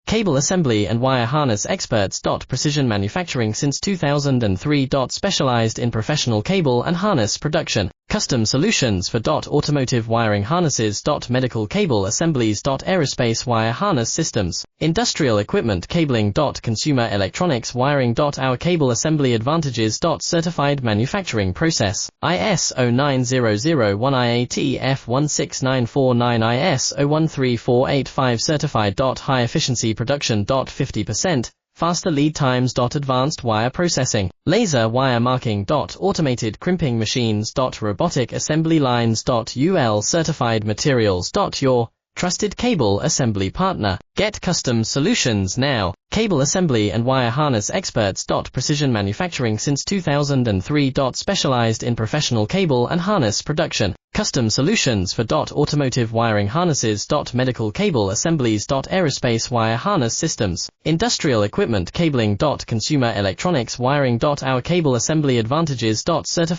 Cable assembly and wire harness experts. Precision manufacturing since 2003. Specialized in professional cable and harness production. Custom solutions for automotive wiring harnesses. Medical cable assemblies. Aerospace wire harness systems. Industrial equipment cabling. Consumer electronics wiring. Our cable assembly advantages. Certified manufacturing process. ISO 9001 IAT F16949 ISO 13485 certified. High efficiency production. 50%. Faster lead times. Advanced wire processing. Laser wire marking. Automated crimping machines. Robotic assembly lines. UL certified materials. Your trusted cable assembly partner. Get custom solutions now. Cable assembly and wire harness experts. Precision manufacturing since 2003. Specialized in professional cable and harness production. Custom solutions for automotive wiring harnesses. Medical cable assemblies. Aerospace wire harness systems. Industrial equipment cabling. Consumer electronics wiring. Our cable assembly advantages. Certified